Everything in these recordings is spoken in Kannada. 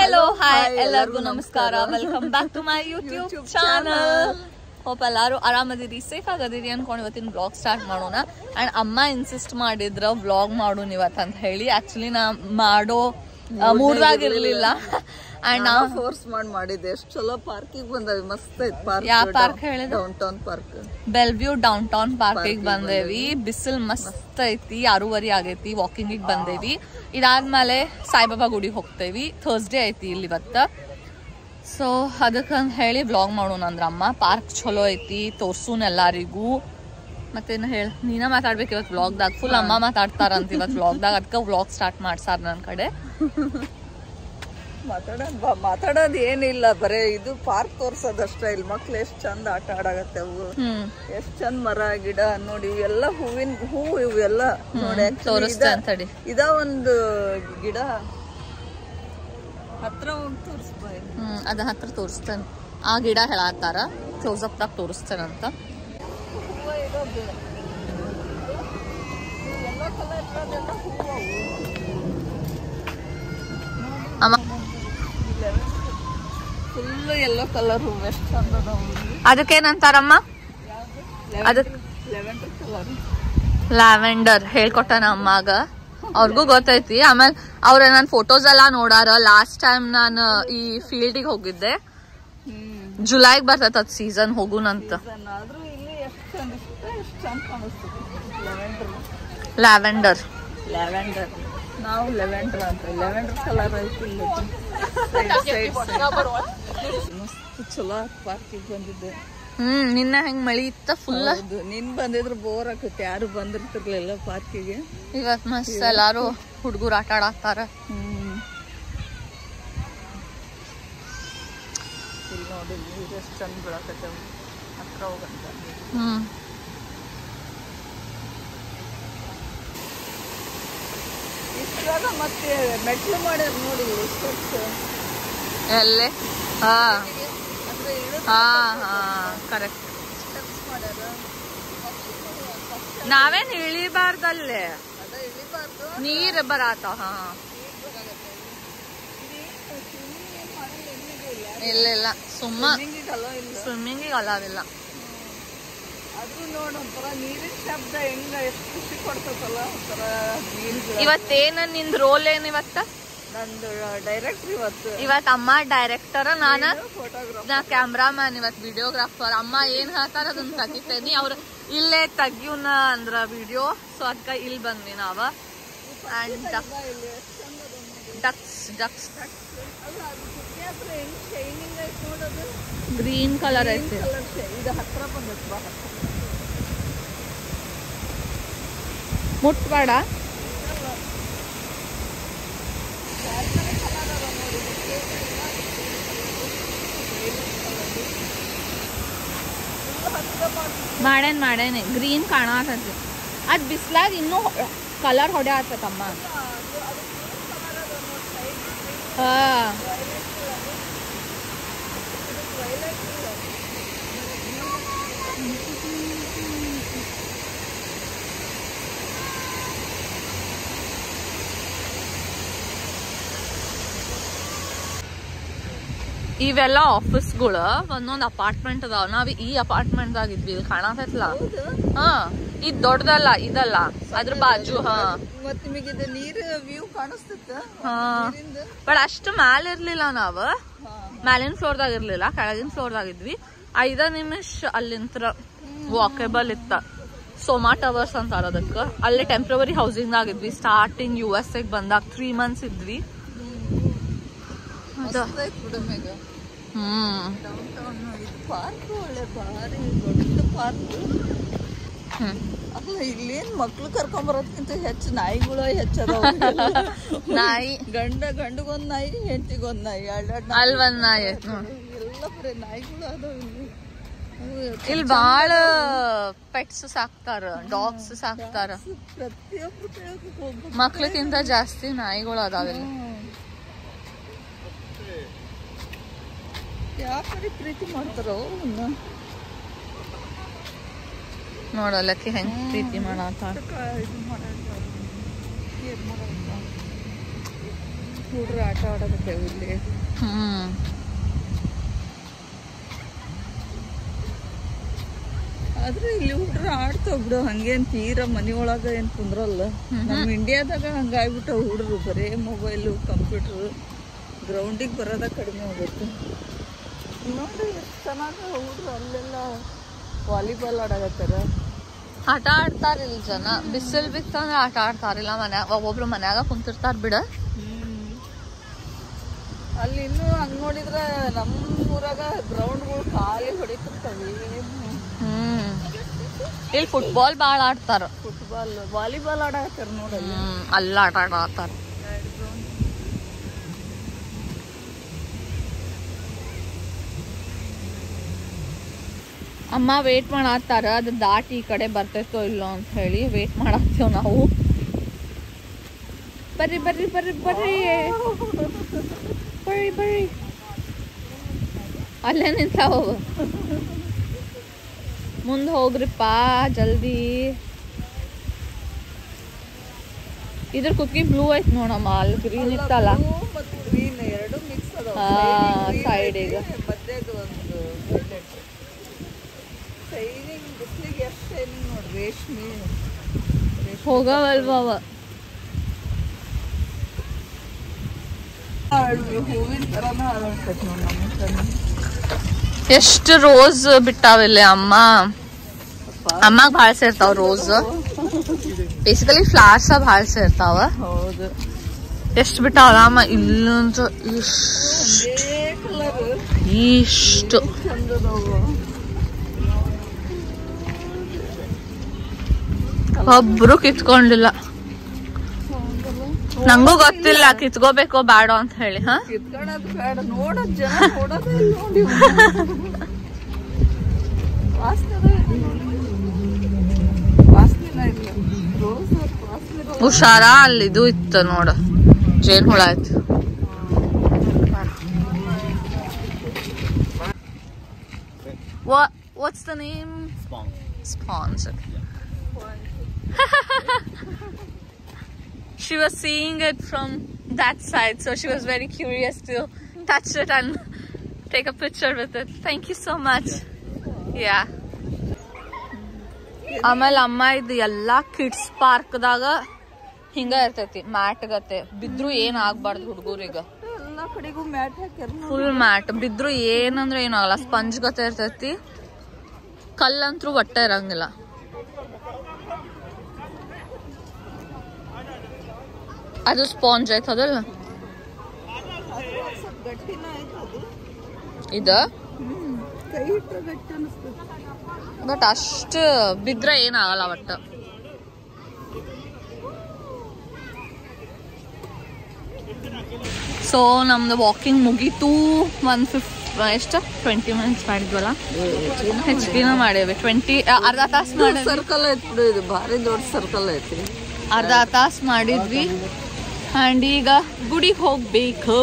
Hello, hi, ಎಲ್ಲರಿಗೂ ನಮಸ್ಕಾರ. Welcome back to my YouTube channel. Hope ಎಲ್ಲರೂ ಆರಾಮದಿರಿ, ಸೇಫ್ ಆಗದಿರಿ ಅನ್ಕೊಂಡು ಇವತ್ತಿನ ಬ್ಲಾಗ್ ಸ್ಟಾರ್ಟ್ ಮಾಡೋಣ. ಅಂಡ್ ಅಮ್ಮ ಇನ್ಸಿಸ್ಟ್ ಮಾಡಿದ್ರ ಬ್ಲಾಗ್ ಮಾಡೋಣ ಇವತ್ತು ಅಂತ ಹೇಳಿ. ಆಕ್ಚುಲಿ ನಾ ಮಾಡೋ ಮೂಡ್ದಾಗಿರ್ಲಿಲ್ಲ ಅಂಡ್ ನಾ ಫೋರ್ಸ್ ಮಾಡಿದ್ದೆ. ಎಷ್ಟು ಚಲೋ ಪಾರ್ಕಿಗೆ ಬಂದವಿ, ಮಸ್ತ್ ಐತ್ ಪಾರ್ಕ್. ಯಾವ ಪಾರ್ಕ್ ಹೇಳಿದ್ರೆ down town park, Bellevue down town ಪಾರ್ಕಿಗೆ ಬಂದೇವಿ. ಬಿಸಿಲ್ ಮಸ್ತ್ ಐತಿ, 6:30 ಆಗೈತಿ. ವಾಕಿಂಗ್ ಬಂದೇವಿ. ಇದಾದ್ಮೇಲೆ ಸಾಯಿಬಾಬಾ ಗುಡಿಗೆ ಹೋಗ್ತೇವಿ. ಥರ್ಸ್ಡೇ ಐತಿ ಇಲ್ಲಿ ಇವತ್ತು. ಸೊ ಅದಕ್ಕಂತ ಹೇಳಿ ಬ್ಲಾಗ್ ಮಾಡೋಣ ಅಂದ್ರ ಅಮ್ಮ. ಪಾರ್ಕ್ ಚಲೋ ಐತಿ, ತೋರ್ಸೂನ್ ಎಲ್ಲಾರಿಗೂ. ಮತ್ತೇನು ಹೇಳ, ನೀನ ಮಾತಾಡ್ಬೇಕು ಇವತ್ತು ವ್ಲಾಗ್ದಾಗ. ಫುಲ್ ಅಮ್ಮ ಮಾತಾಡ್ತಾರಂತ ಇವತ್ತು ವ್ಲಾಗ್ದಾಗ. ಅದಕ್ಕೆ ವ್ಲಾಗ್ ಸ್ಟಾರ್ಟ್ ಮಾಡ್ಸಾರ ನನ್ನ ಕಡೆ. ಮಾತಾಡೋದು ಏನಿಲ್ಲ, ಬರೇ ಇದು ಪಾರ್ಕ್ ತೋರ್ಸೋದಷ್ಟೇ. ಇಲ್ಲಿ ಮಕ್ಳು ಎಷ್ಟ್ ಚಂದ ಆಟ ಆಡಾಗತ್ತೆ. ಅವು ಎಷ್ಟ್ ಚಂದ ಮರ ಗಿಡ ನೋಡಿ, ಇವೆಲ್ಲ ಹೂವು ಇವೆಲ್ಲ ನೋಡಿ. ತೋರಿಸ್ತೇನೆ, ಇದ ಒಂದು ಗಿಡ ಹತ್ರ ಹೋಗಿ ತೋರಿಸ್ಬಾ. ಅದ ಹತ್ರ ತೋರಿಸ್ತೇನೆ. ಆ ಗಿಡ ಹೇಳತ್ತಾರ, ಕ್ಲೋಸಪ್ ದಾಗ ತೋರಿಸ್ತೇನಂತ. ಹೂವ ಇರೋದು ಎಲ್ಲೋ ಕಲರ್ ಇರೋದೆಲ್ಲ ಹೂವು. ಫುಲ್ ಎಲ್ಲೋ ಕಲರ್ ಹೂವು, ಎಷ್ಟು ಚಂದ ಅದಾವ. ಅದಕ್ಕೇನಂತಾರಮ್ಮ? ಅದಕ್ಕೆ ಲ್ಯಾವೆಂಡರ್ ಹೇಳ್ಕೊಟ್ಟಾನ ಅಮ್ಮಾಗ. ಅವ್ರಿಗೂ ಗೊತ್ತೈತಿ. ಆಮೇಲೆ ಅವ್ರ ನನ್ ಫೋಟೋಸ್ ಎಲ್ಲಾ ನೋಡಾರ. ಲಾಸ್ಟ್ ಟೈಮ್ ನಾನು ಈ ಫೀಲ್ಡಿಗೆ ಹೋಗಿದ್ದೆ. ಜುಲೈಗೆ ಬರ್ತೈತ ಅದ್ ಸೀಸನ್, ಹೋಗುನಂತ. ಲ್ಯಾವೆಂಡರ್ ನಾವು ಲೆವೆಂಡರ್ ಅಂತ, ಲೆವೆಂಡರ್ ಕಲರ್ ಐತಿ. ಚಲೋ ಪಾರ್ಕಿಗೆ ಬಂದಿದ್ದೆ. ನಿನ್ನ ಹೆಂಗ್ ಮಳಿ ಇತ್ತ ಫುಲ್. ನಿನ್ ಬಂದಿದ್ರ ಬೋರ್ ಆಕತಿ, ಯಾರು ಬಂದಿರ್ತಿರ್ಲಿಲ್ಲ ಪಾರ್ಕಿಗೆ. ಇವತ್ ಮಸ್ತ್ ಎಲ್ಲಾರು ಹುಡುಗರು ಆಟ ಆಡತ್ತಾರ. ಇಲ್ಲಿ ನೋಡಿ ನೀರ್ ಎಷ್ಟು ಚಂದ ಬೀಳಕತ್ತವ. ಹತ್ರ ಹೋಗಂತ ಇಷ್ಟಾಗ ಮತ್ತೆ ಮೆಟ್ಲು ಮಾಡ್ಯಾರ ನೋಡಿ. ಎಷ್ಟು ಎಲ್ಲೇ? ಕರೆಕ್ಟ್. ನಾವೇನ್ ಇಳಿಬಾರ್ದಲ್ಲೇ, ನೀರ್ ಬರಾತ. ಇಲ್ಲ ಸುಮ್ಮ ಸ್ವಿಮ್ಮಿಂಗಿಗೆ ಅಲಾವಿಲ್ಲ. ಅದು ನೋಡ್ ಒಂಥರ ನೀರಿನ ಶಬ್ದ ಹೆಂಗ ಎಷ್ಟು ಖುಷಿ ಕೊಡ್ತಲ್ಲ. ಒಂಥರ ಇವತ್ತೇನ ನಿಂದ್ ರೋಲ್ ಏನ್ ಇವತ್ತ? ನಂದು ಡೈರೆಕ್ಟರ್ ಇವತ್ ಅಮ್ಮ ಡೈರೆಕ್ಟರ್, ನಾ ಕ್ಯಾಮ್ರಾಮನ್, ಇವತ್ ವಿಡಿಯೋಗ್ರಾಫರ್. ಅಮ್ಮ ಏನ್ ಹೇಳ್ತಾರ ಅದನ್ನ ತೆಗಿತೇನಿ. ಅವ್ರ ಇಲ್ಲೇ ತೆಗಿಯುನ ಅಂದ್ರ ವಿಡಿಯೋ. ಸೊ ಅದಕ್ಕ ಇಲ್ಲಿ ಬಂದ್ವಿ ನಾವ. ಅಂಡ್ ಡಕ್ಸ್ ಗ್ರೀನ್ ಕಲರ್ ಐತಿ. ಇದು ಹತ್ರ ಬಂದೈತಿ, ಬಾ ಮುಟ್ಬೇಡ. ಮಾಡೇನೆ ಗ್ರೀನ್ ಕಾಣತೈತಿ. ಅದ್ ಬಿಸ್ಲಾಗ ಇನ್ನೂ ಕಲರ್ ಹೊಡೆ ಆತಮ್ಮ. ಇವೆಲ್ಲ ಆಫೀಸ್ಗಳು, ಒಂದೊಂದ್ ಅಪಾರ್ಟ್ಮೆಂಟ್ ಅದಾವ. ನಾವ್ ಈ ಅಪಾರ್ಟ್ಮೆಂಟ್ ದಾಗ ಇದ್ವಿ. ಇಲ್ಲಿ ಕಾಣತೈತ್ಲಾ? ಇದ್ ದೊಡ್ಡದಲ್ಲ, ಇದಲ್ಲ, ಅದ್ರ ಬಾಜು. ನಿಮಗೆ ನೀರ್ ವ್ಯೂ ಕಾಣಿಸ್ತಿತ್ತ. ಬಟ್ ಅಷ್ಟು ಮ್ಯಾಲ ಇರ್ಲಿಲ್ಲ. ನಾವ್ ಮ್ಯಾಲಿನ ಫ್ಲೋರ್ ದಾಗ ಇರ್ಲಿಲ್ಲ, ಕೆಳಗಿನ ಫ್ಲೋರ್ ದಾಗ ಇದ್ವಿ. 5 ನಿಮಿಷ ಅಲ್ಲಿಂತ್ರ ವಾಕೇಬಲ್ ಇತ್ತ. ಸೋಮಾ ಟವರ್ಸ್ ಅಂತಾರ ಅದಕ್ಕ. ಅಲ್ಲಿ ಟೆಂಪ್ರವರಿ ಹೌಸಿಂಗ್ ದಾಗ ಇದ್ವಿ. ಸ್ಟಾರ್ಟಿಂಗ್ USA ಬಂದಾಗ 3 months ಇದ್ವಿ. ಪಾರ್ಕ್ ಒಳ್ಳೆ ಭಾರಿ ದೊಡ್ಡ ಪಾರ್ಕ್. ಅಲ್ಲ ಇಲ್ಲೇನ್ ಮಕ್ಳು ಕರ್ಕೊಂಡ್ ಬರೋದ್ಕಿಂತ ಹೆಚ್ಚು ನಾಯಿಗಳು ಹೆಚ್ಚದವ. ನಾಯಿ ಗಂಡಗೊಂದ್ ನಾಯಿ, ಹೆಂಡತಿಗೊಂದ್ ನಾಯಿ, ಅಲ್ಲಿ ಒಂದ್ ನಾಯಿ. ಎಲ್ಲ ಬರೀ ನಾಯಿಗಳು ಅದಾವ ಇಲ್ಲಿ. ಇಲ್ಲಿ ಬಾಳ ಪೆಟ್ಸ್ ಸಾಕ್ತಾರ, ಡಾಗ್ಸ್ ಸಾಕ್ತಾರ. ಪ್ರತಿಯೊಬ್ರು ಮಕ್ಳಕ್ಕಿಂತ ಜಾಸ್ತಿ ನಾಯಿಗಳು ಅದಾವಿಲ್ಲ. ಯಾಕಡೆ ಪ್ರೀತಿ ಮಾಡ್ತಾರ ಅವ್ರನ್ನ ನೋಡಲಕ್ಕೆ ಹೆಂಗ್ ಪ್ರೀತಿ ಮಾಡತ್ತ. ಹುಡ್ರು ಆಟ ಆಡಕತ್ತೇವೆ ಇಲ್ಲಿ. ಆದ್ರೆ ಇಲ್ಲಿ ಹುಡ್ರು ಆಡ್ತಾವ್ ಬಿಡು, ಹಂಗೇನ್ ತೀರಾ ಮನಿ ಒಳಗ ಏನ್ ಕುಂದ್ರಲ್ಲ. ನಮ್ ಇಂಡಿಯಾದಾಗ ಹಂಗಾಗ್ಬಿಟ್ಟ ಹುಡ್ರು ಬರೇ ಮೊಬೈಲು ಕಂಪ್ಯೂಟರ್, ಗ್ರೌಂಡಿಗೆ ಬರೋದ ಕಡಿಮೆ ಆಗುತ್ತೆ. ನೋಡಿ ಎಷ್ಟು ಚೆನ್ನಾಗ ಹುಡ್ರು ಅಲ್ಲೆಲ್ಲ ವಾಲಿಬಾಲ್ ಆಡಕತ್ತಾರ. ಆಟ ಆಡ್ತಾರಿಲ್ಲ ಜನ, ಬಿಸಿಲು ಬಿತ್ತಂದ್ರೆ ಆಟ ಆಡ್ತಾರಿಲ್ಲ. ಮನ್ಯಾಗ ಒಬ್ಬೊಬ್ರು ಮನ್ಯಾಗ ಕುಂತಿರ್ತಾರ ಬಿಡ. ಅಲ್ಲಿ ಇನ್ನೂ ಹಂಗ್ ನೋಡಿದ್ರ ನಮ್ಮ ಊರಾಗ ಗ್ರೌಂಡ್ಗಳು ಖಾಲಿ ಹೊಡಿತಿರ್ತಾವೆ. ಇಲ್ಲಿ ಫುಟ್ಬಾಲ್ ಬಾಳ ಆಡ್ತಾರ, ಫುಟ್ಬಾಲ್ ವಾಲಿಬಾಲ್ ಆಡಕತ್ತಾರ ನೋಡಲ್ಲ. ಅಲ್ಲ ಆಟ ಆಡ್ತಾರ. ಅಮ್ಮ ವೇಟ್ ಮಾಡತ್ತಾರ, ಅದು ದಾಟಿ ಈ ಕಡೆ ಬರ್ತೈತೋ ಇಲ್ಲೋ ಅಂತ ಹೇಳಿ ವೇಟ್ ಮಾಡತ್ತೇವ್ ನಾವು. ಬರ್ರಿ ಬರ್ರಿ ಬರ್ರಿ ಬರ್ರಿ ಬರ್ರಿ ಬರ್ರಿ, ಅಲ್ಲೇ ನಿಂತಾವ. ಮುಂದೆ ಹೋಗ್ರಿಪ್ಪ ಜಲ್ದಿ. ಇದ್ರ ಕುಕ್ಕಿ ಬ್ಲೂ ಐತ್ ನೋಡಮ್ಮ, ಅಲ್ಲಿ ಗ್ರೀನ್ ಇತ್ತಲ್ಲ, ಗ್ರೀನ್ ಎರಡು ಮಿಕ್ಸ್ ಅದಾವ ಸೈಡಿಗೆ. ಮಧ್ಯದ ಒಂದು ಶೈನಿಂಗ್, ಬಿಸ್ಲಿಗೆ ಎಷ್ಟು ಶೈನಿಂಗ್ ನೋಡಿ. ರೇಷ್ಮೆ ಹೋಗವಲ್ವ ಹೂವಿನ ತರಾನ ಆಡ್ತೈತಿ ನೋಡಿ ನಮ್ಮ. ಎಷ್ಟು ರೋಸ್ ಬಿಟ್ಟಾವಿಲ್ಲ ಅಮ್ಮ. ಅಮ್ಮಾಗ ಭಾಳ ಸೇರ್ತಾವ ರೋಸ್. ಬೇಸಿಕಲಿ ಫ್ಲವರ್ಸ್ ಭಾಳ ಸೇರ್ತಾವ. ಹೌದು. ಎಷ್ಟು ಬಿಟ್ಟಾವಲ್ಲ ಅಮ್ಮ, ಇಲ್ಲಂತ ಇಷ್ಟು ಒಬ್ರು ಕಿತ್ಕೊಂಡಿಲ್ಲ. ನಂಗೂ ಗೊತ್ತಿಲ್ಲ ಕಿತ್ಕೋಬೇಕೋ ಬೇಡ ಅಂತ ಹೇಳಿ. ಕಿತ್ಕೊಳ್ಳೋದು ಬೇಡ, ನೋಡೋದ್ ಜನ ನೋಡೋದೇ ನೋಡಿ. ಹುಷಾರ, ಅಲ್ಲಿ ಇದು ಇತ್ತು ನೋಡ, ಜೇನ್ ಹುಳ ಆಯ್ತು. What's the name? Sponge. She was seeing it from that side, so she was very curious to touch it and take a picture with it. Thank you so much. Yeah. ಆಮೇಲೆ ಅಮ್ಮ ಇದು ಎಲ್ಲಾ ಕಿಡ್ಸ್ ಪಾರ್ಕ್ದಾಗ ಹಿಂಗ ಇರ್ತೈತಿ, ಮ್ಯಾಟ್ ಗತೆ. ಬಿದ್ರು ಏನ್ ಆಗ್ಬಾರ್ದು ಹುಡುಗರಿಗೆ. ಎಲ್ಲಾ ಕಡೆಗೂ ಮ್ಯಾಟ್ ಹಾಕ್ಯಾರ, ಫುಲ್ ಮ್ಯಾಟ್. ಬಿದ್ರು ಏನಂದ್ರೆ ಏನಾಗಲ್ಲ, ಸ್ಪಂಜ್ ಗತೆ ಇರ್ತೈತಿ. ಕಲ್ಲಂತ್ರು ಒಟ್ಟೆ ಇರಂಗಿಲ್ಲ. ಅದು ಸ್ಪಾಂಜ್ ಆಯ್ತದಲ್ಲ ಇದ, ಬಟ್ ಅಷ್ಟು ಬಿದ್ರೆ ಏನಾಗಲ್ಲ ಒಟ್ಟ. ಸೊ ನಮ್ದು ವಾಕಿಂಗ್ ಮುಗೀತು. 20 ಮಿನಿಟ್ಸ್ ಮಾಡಿದ್ವಲ್ಲ, ಹೆಚ್ಚಿನ ಮಾಡೇವಿ. ಅರ್ಧ ತಾಸು ಮಾಡಿ. ಸರ್ಕಲ್ ಐತಿ ಬಿಡು, ಇದು ಭಾರಿ ದೊಡ್ಡ ಸರ್ಕಲ್ ಐತಿ. ಅರ್ಧ ತಾಸು ಮಾಡಿದ್ವಿ. ಆ್ಯಂಡ್ ಈಗ ಗುಡಿಗೆ ಹೋಗ್ಬೇಕು.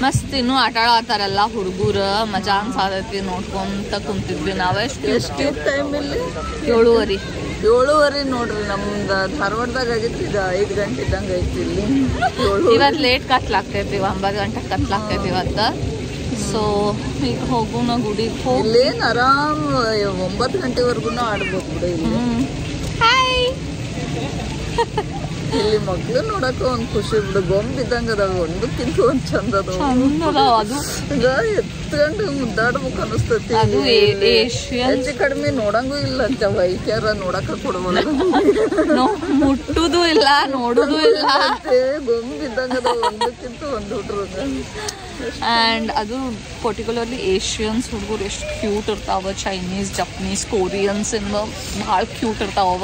ಮಸ್ತ್ ಇನ್ನೂ ಆಟ ಆಡ್ತಾರಲ್ಲ ಹುಡುಗರ, ಮಜಾ ಅನ್ಸಾದೈತಿ. ನೋಡ್ಕೊಂತ ಕುಂತಿದ್ವಿ ನಾವು. ಎಷ್ಟು ಟೈಮ್ ಇಲ್ಲಿ? 7:30 ನೋಡ್ರಿ. ನಮ್ದು ಧಾರವಾಡದಾಗ ಆಗಿತ್ತು, ಇದು 5 ಗಂಟೆ ಇದ್ದಂಗೆ ಐತಿ ಇಲ್ಲಿ. ಇವತ್ತು ಲೇಟ್ ಕತ್ಲಾಗ್ತೈತಿ, 9 ಗಂಟೆಗೆ ಕತ್ಲಾಗ್ತೈತಿ ಇವತ್ತು. ಸೊ ಈಗ ಹೋಗೋಣ ಗುಡಿಗೆ. ಇಲ್ಲೇನು ಆರಾಮ್ 9 ಗಂಟೆವರೆಗೂ ಆಡ್ಬೋದು ಬಿಡು ಇಲ್ಲಿ. ಇಲ್ಲಿ ಮಕ್ಳು ನೋಡಕ ಒಂದ್ ಖುಷಿ ಬಿಡು. ಗೊಂಬ್ ಇದ್ದಂಗ ಅದಾವ, ಒಂದಕ್ಕಿಂತ ಒಂದ್ ಚಂದ ಅದಾವ. ಎತ್ಕೊಂಡು ಮುದ್ದಾಡ್ಬೇಕು ಅನಿಸ್ತೈತಿ. ಹೆಚ್ಚು ಕಡಿಮೆ ನೋಡಂಗೂ ಇಲ್ಲ ಅಂತ ವೈದ್ಯರ ನೋಡಕ ಕೊಡಬಲ್ಲ, ಮುಟ್ಟುದು ಇಲ್ಲ ನೋಡುದು ಇಲ್ಲ. ಗೊಂಬ್ ಇದ್ದಂಗ ಅದಾವ, ಒಂದಕ್ಕಿಂತ ಒಂದ್ ಹುಡ್ರು. ಆ್ಯಂಡ್ ಅದು ಪರ್ಟಿಕ್ಯುಲರ್ಲಿ ಏಷ್ಯನ್ಸ್ ಹುಡುಗರು ಎಷ್ಟು ಕ್ಯೂಟ್ ಇರ್ತಾವ. ಚೈನೀಸ್, ಜಪನೀಸ್, ಕೊರಿಯನ್ಸ್ ಇಂದ ಭಾಳ ಕ್ಯೂಟ್ ಇರ್ತಾವ.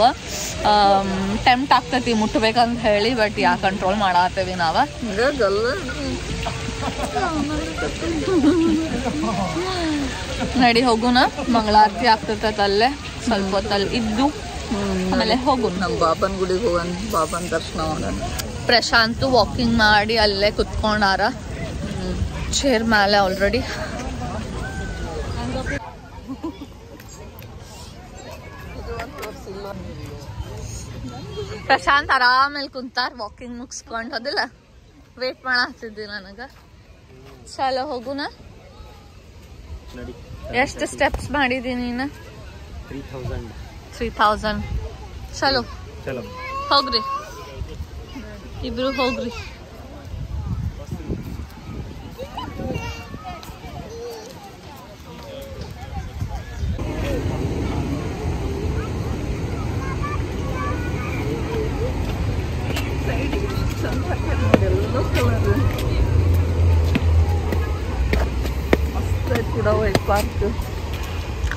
ಟೆಂಪ್ಟ್ ಆಗ್ತೈತಿ ಮುಟ್ಬೇಕಂತ ಹೇಳಿ, ಬಟ್ ಯಾ ಕಂಟ್ರೋಲ್ ಮಾಡತ್ತೇವಿ ನಾವ. ನಡಿ ಹೋಗುನ, ಮಂಗಳಾರತಿ ಆಗ್ತೈತೆ ಅಲ್ಲೇ ಸ್ವಲ್ಪ ಹೊತ್ತಲ್ಲಿ ಇದ್ದು ಆಮೇಲೆ ಹೋಗುನ್. ನಮ್ಮ ಬಾಬನ್ ಗುಡಿಗೆ ಹೋಗೋಣ, ಬಾಬನ್ ದರ್ಶನ ಮಾಡೋಣ. ಪ್ರಶಾಂತು ವಾಕಿಂಗ್ ಮಾಡಿ ಅಲ್ಲೇ ಕುತ್ಕೊಂಡಾರ ಚೇರ್ ಮೇಲೆ ಆಲ್ರೆಡಿ. ಪ್ರಶಾಂತ್ ಆರಾಮಲ್ಲಿ ಕುಂತಾರ ವಾಕಿಂಗ್ ಮುಗಿಸ್ಕೊಂಡು. ಅದಿಲ್ಲ ವೇಟ್ ಮಾಡಾಕ್ತಿದ್ದಿ ನನಗ. ಚಲೋ ಹೋಗುನ. ಎಷ್ಟು ಸ್ಟೆಪ್ಸ್ ಮಾಡಿದೀನಿ ನೀನು? 3000. ಚಲೋ ಹೋಗ್ರಿ, ಇಬ್ರು ಹೋಗ್ರಿ.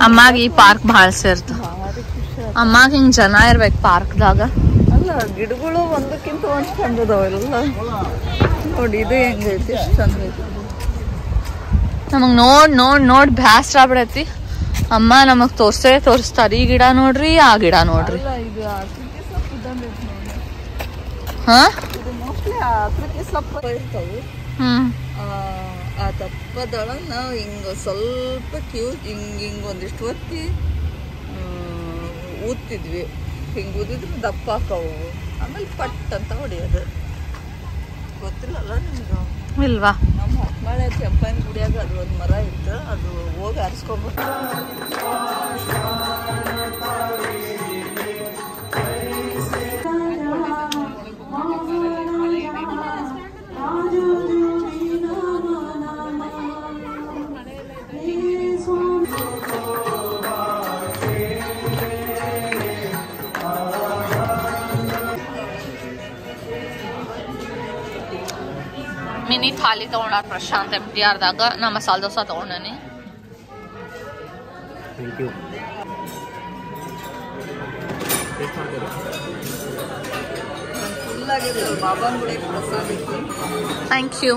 ಅಮ್ಮಾಗ ಈ ಪಾರ್ಕ್ ಭಾಳ ಸೇರ್ತ. ಅಮ್ಮಾಗ ಹಿಂಗ್ ಜನ ಇರ್ಬೇಕು ಪಾರ್ಕ್ದಾಗ. ಅಲ್ಲ, ಗಿಡಗಳು ಒಂದಕ್ಕಿಂತ ಒಂದ್ ಚಂದ ಅದಾವೆಲ್ಲ ನೋಡಿ. ಇದು ಹೆಂಗೈತಿ, ಚಂದ ಐತಿ. ನಮಗ್ ನೋಡ್ ಬ್ಯಾಸ್ರ ಆಗ್ಬಿಡೈತಿ. ಅಮ್ಮ ನಮಗ್ ತೋರಿಸ್ತಾರ. ಈ ಗಿಡ ನೋಡ್ರಿ, ಆ ಗಿಡ ನೋಡ್ರಿ. ಹಾ, ಮೋಸ್ಟ್ಲಿ ಆಕೃತಿ ಸೊಪ್ಪು ಇರ್ತಾವು. ಆ ದಪ್ಪದಳ ನಾವು ಹಿಂಗ ಸ್ವಲ್ಪ ಹಿಂಗ್ ಒಂದಿಷ್ಟು ಒತ್ತಿ ಊದ್ತಿದ್ವಿ. ಹಿಂಗ್ ಊದಿದ್ರೆ ದಪ್ಪ ಹಾಕವು. ಆಮೇಲೆ ಪಟ್ ಅಂತ ಹೊಡಿಯೋದು. ಗೊತ್ತಿಲ್ಲಲ್ಲ ನಿಮ್ಗೆ? ಇಲ್ವಾ? ನಮ್ಮ ಹೊಕ್ಕಮಾಳೆ ಕೆಂಪನ ಗುಡಿಯಾಗ ಅದು ಒಂದು ಮರ ಇತ್ತು. ಅದು ಹೋಗಿ ಆರಿಸ್ಕೊಂಡ್ಬಿಟ್ಟು ಮಿನಿ ಥಾಲಿ ತಗೊಂಡಾರ ಪ್ರಶಾಂತ್ MTR ದಾಗ. ನಾ ಮಸಾಲೆ ದೋಸೆ ತಗೊಂಡನಿ. ಫುಲ್ ಆಗಿದೆ. ಬಾಬಾನ್ ಗುಡಿ ಪ್ರಸಾದ. Thank you.